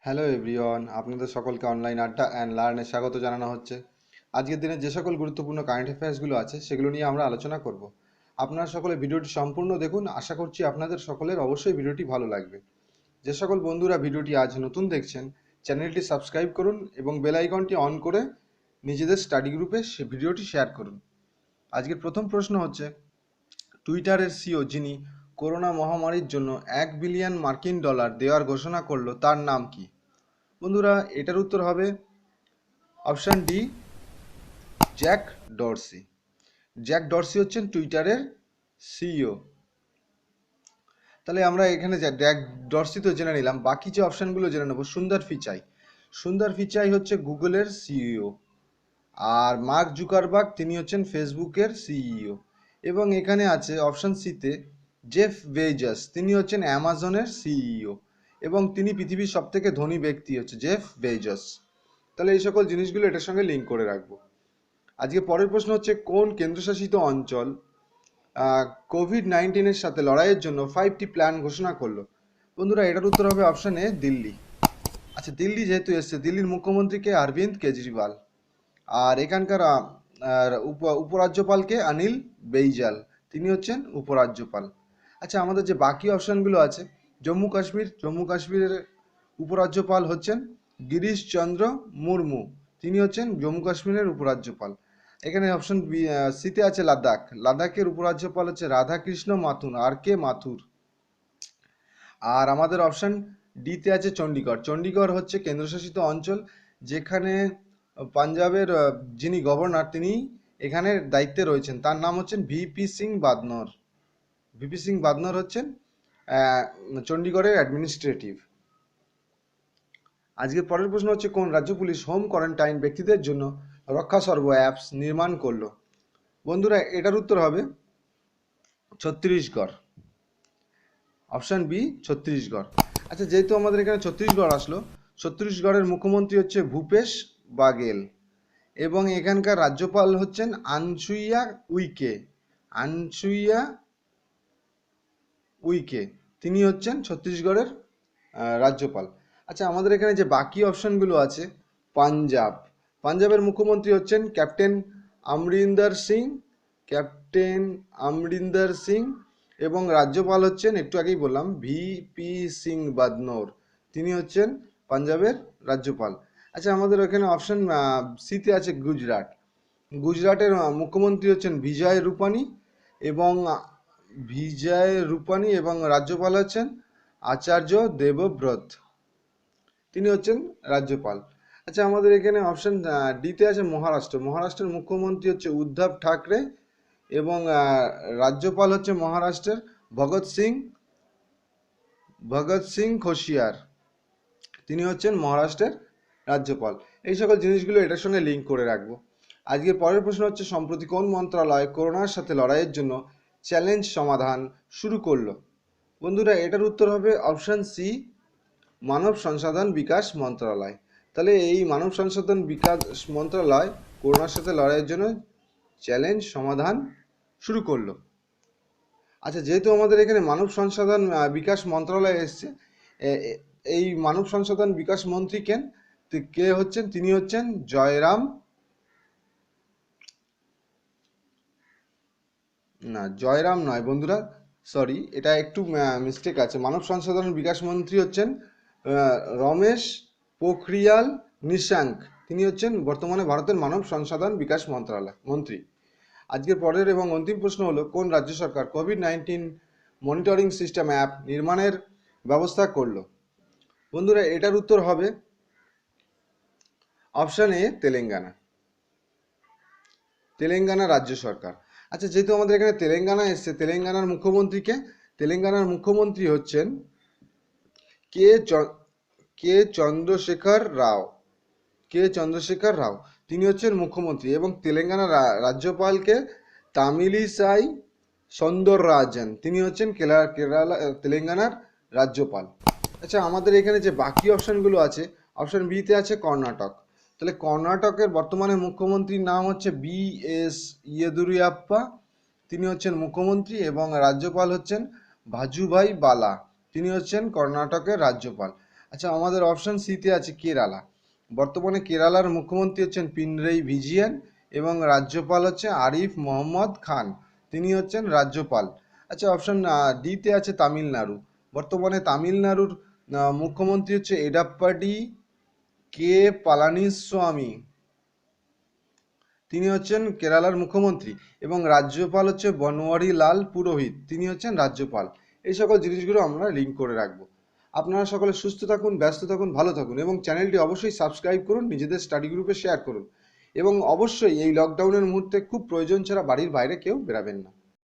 Hello everyone, আপনাদের সকলকে online আড্ডা অ্যান্ড লার্নে স্বাগত জানানো হচ্ছে। আজকের দিনে যে সকল গুরুত্বপূর্ণ কারেন্ট অ্যাফেয়ার্সগুলো আছে সেগুলো নিয়ে আমরা আলোচনা করব। আপনারা সকলে ভিডিওটি সম্পূর্ণ দেখুন, আশা করছি আপনাদের সকলের অবশ্যই ভিডিওটি ভালো লাগবে। যে সকল বন্ধুরা ভিডিওটি আজ নতুন দেখছেন, চ্যানেলটি সাবস্ক্রাইব করুন এবং বেল আইকনটি অন করে নিজেদের স্টাডি গ্রুপে সে ভিডিওটি শেয়ার করুন। আজকের প্রথম প্রশ্ন হচ্ছে, টুইটারের সিও যিনি করোনা মহামারীর জন্য $1 বিলিয়ন দেওয়ার ঘোষণা করলো তার নাম কি? বন্ধুরা, এটার উত্তর হবে option D, Jack Dorsey. Jack Dorsey হচ্ছেন টুইটারের সিইও। তাহলে আমরা এখানে জ্যাক ডরসি তো জেনে নিলাম, বাকি যে অপশানগুলো জেনে নেব। সুন্দর পিচাই। সুন্দর পিচাই হচ্ছে গুগলের সিইও। আর মার্ক জুকারবার্গ, তিনি হচ্ছেন ফেসবুকের সিইও। এবং এখানে আছে অপশান সিতে জেফ বেজোস, তিনি হচ্ছেন অ্যামাজনের সিইও এবং তিনি পৃথিবীর সবথেকে ধনী ব্যক্তি হচ্ছে জেফ বেজোস। তাহলে এই সকল জিনিসগুলো এটার সঙ্গে লিঙ্ক করে রাখবো। আজকে পরের প্রশ্ন হচ্ছে, কোন কেন্দ্রশাসিত অঞ্চল কোভিড-19 সাথে লড়াইয়ের জন্য 5টি প্ল্যান ঘোষণা করলো? বন্ধুরা, এটার উত্তর হবে অপশান এ, দিল্লি। আচ্ছা, দিল্লি যেহেতু এসছে, দিল্লির মুখ্যমন্ত্রীকে অরবিন্দ কেজরিওয়াল। আর এখানকার উপরাজ্যপালকে অনিল বেইজাল, তিনি হচ্ছেন উপরাজ্যপাল। আচ্ছা, আমাদের যে বাকি অপশানগুলো আছে, জম্মু কাশ্মীরের উপরাজ্যপাল হচ্ছেন গিরিশ চন্দ্র মুর্মু, তিনি হচ্ছেন জম্মু কাশ্মীরের উপরাজ্যপাল। এখানে অপশন সিতে আছে লাদাখ। লাদাখের উপরাজ্যপাল হচ্ছে রাধাকৃষ্ণ মাথুর, আর কে মাথুর। আর আমাদের অপশন ডিতে আছে চণ্ডীগড়। চণ্ডীগড় হচ্ছে কেন্দ্রশাসিত অঞ্চল, যেখানে পাঞ্জাবের যিনি গভর্নর, তিনি এখানে দায়িত্বে রয়েছেন। তার নাম হচ্ছেন ভিপি সিং বাদনর। ভিপি সিং বাদনর হচ্ছেন চণ্ডীগড়ের অ্যাডমিনিস্ট্রেটিভ। আজকের পরের প্রশ্ন হচ্ছে, কোন রাজ্য পুলিশ হোম কোয়ারেন্টাইন ব্যক্তিদের জন্য রক্ষা সর্ব অ্যাপস নির্মাণ করলো? বন্ধুরা, এটার উত্তর হবে ছত্তিশগড়। Option B, Chhattisgarh. আচ্ছা, যেহেতু আমাদের এখানে ছত্তিশগড় আসলো, ছত্তিশগড়ের মুখ্যমন্ত্রী হচ্ছে ভূপেশ বাগেল এবং এখানকার রাজ্যপাল হচ্ছেন আনসুইয়া উইকে। আনসুইয়া উইকে, তিনি হচ্ছেন ছত্তিশগড়ের রাজ্যপাল। আচ্ছা, আমাদের এখানে যে বাকি অপশানগুলো আছে, পাঞ্জাবের মুখ্যমন্ত্রী হচ্ছেন ক্যাপ্টেন আমরিন্দর সিং এবং রাজ্যপাল হচ্ছেন, একটু আগেই বললাম, ভিপি সিং বাদনোর, তিনি হচ্ছেন পাঞ্জাবের রাজ্যপাল। আচ্ছা, আমাদের এখানে অপশান সিতে আছে গুজরাটের মুখ্যমন্ত্রী হচ্ছেন বিজয় রূপানি এবং রাজ্যপাল হচ্ছেন আচার্য দেবব্রত, তিনি হচ্ছেন রাজ্যপাল। আচ্ছা, আমাদের এখানে অপশন ডিতে আছে মহারাষ্ট্রের মুখ্যমন্ত্রী হচ্ছে উদ্ধব ঠাকরে এবং রাজ্যপাল হচ্ছে মহারাষ্ট্রের ভগৎ সিং কোশিয়ার, তিনি হচ্ছেন মহারাষ্ট্রের রাজ্যপাল। এই সকল জিনিসগুলো এটার সঙ্গে লিঙ্ক করে রাখবো। আজকের পরের প্রশ্ন হচ্ছে, সম্প্রতি কোন মন্ত্রণালয় করোনার সাথে লড়াইয়ের জন্য চ্যালেঞ্জ সমাধান শুরু করলো? বন্ধুরা, এটার উত্তর হবে অপশান সি, মানব সংসাধন বিকাশ মন্ত্রণালয়। তাহলে এই মানব সংসাধন বিকাশ মন্ত্রণালয় করোনার সাথে লড়াইয়ের জন্য চ্যালেঞ্জ সমাধান শুরু করলো। আচ্ছা, যেহেতু আমাদের এখানে মানব সংসাধন বিকাশ মন্ত্রণালয় এসছে, এই মানব সংসাধন বিকাশ মন্ত্রী কে হচ্ছেন? তিনি হচ্ছেন জয়রাম নয় বন্ধুরা, সরি, এটা একটু মিস্টেক আছে। মানব সংসাধন বিকাশ মন্ত্রী হচ্ছেন রমেশ পোখরিয়াল নিশাঙ্ক, তিনি হচ্ছেন বর্তমানে ভারতের মানব সংসাধন বিকাশ মন্ত্রী। আজকের পরের এবং অন্তিম প্রশ্ন হলো, কোন রাজ্য সরকার কোভিড-19 মনিটরিং সিস্টেম অ্যাপ নির্মাণের ব্যবস্থা করলো? বন্ধুরা, এটার উত্তর হবে অপশান এ, তেলেঙ্গানা রাজ্য সরকার। আচ্ছা, যেহেতু আমাদের এখানে তেলেঙ্গানা এসছে, তেলেঙ্গানার মুখ্যমন্ত্রী হচ্ছেন কে চন্দ্রশেখর রাও, তিনি হচ্ছেন মুখ্যমন্ত্রী এবং রাজ্যপালকে তামিলিসাই সৌন্দররাজন, তিনি হচ্ছেন তেলেঙ্গানার রাজ্যপাল। আচ্ছা, আমাদের এখানে যে বাকি অপশানগুলো আছে, অপশান বিতে আছে কর্ণাটক। তাহলে কর্ণাটকের বর্তমানে মুখ্যমন্ত্রীর নাম হচ্ছে বি.এস. ইয়েদুরাপ্পা, তিনি হচ্ছেন মুখ্যমন্ত্রী এবং রাজ্যপাল হচ্ছেন ভাজুভাই বালা, তিনি হচ্ছেন কর্ণাটকের রাজ্যপাল। আচ্ছা, আমাদের অপশন সিতে আছে কেরালা। বর্তমানে কেরালার মুখ্যমন্ত্রী হচ্ছেন পিনারাই বিজয়ন এবং রাজ্যপাল হচ্ছে আরিফ মোহাম্মদ খান, তিনি হচ্ছেন রাজ্যপাল। আচ্ছা, অপশন ডিতে আছে তামিলনাড়ু। বর্তমানে তামিলনাড়ুর মুখ্যমন্ত্রী হচ্ছে এডাপ্পাডি কে পালানিস্বামী, তিনি হচ্ছেন কেরালার মুখ্যমন্ত্রী এবং রাজ্যপাল হচ্ছে বনওয়ারি লাল পুরোহিত, তিনি হচ্ছেন রাজ্যপাল। এই সকল জিনিসগুলো আমরা লিঙ্ক করে রাখবো। আপনারা সকলে সুস্থ থাকুন, ব্যস্ত থাকুন, ভালো থাকুন এবং চ্যানেলটি অবশ্যই সাবস্ক্রাইব করুন, নিজেদের স্টাডি গ্রুপে শেয়ার করুন এবং অবশ্যই এই লকডাউনের মুহূর্তে খুব প্রয়োজন ছাড়া বাড়ির বাইরে কেউ বেরাবেন না।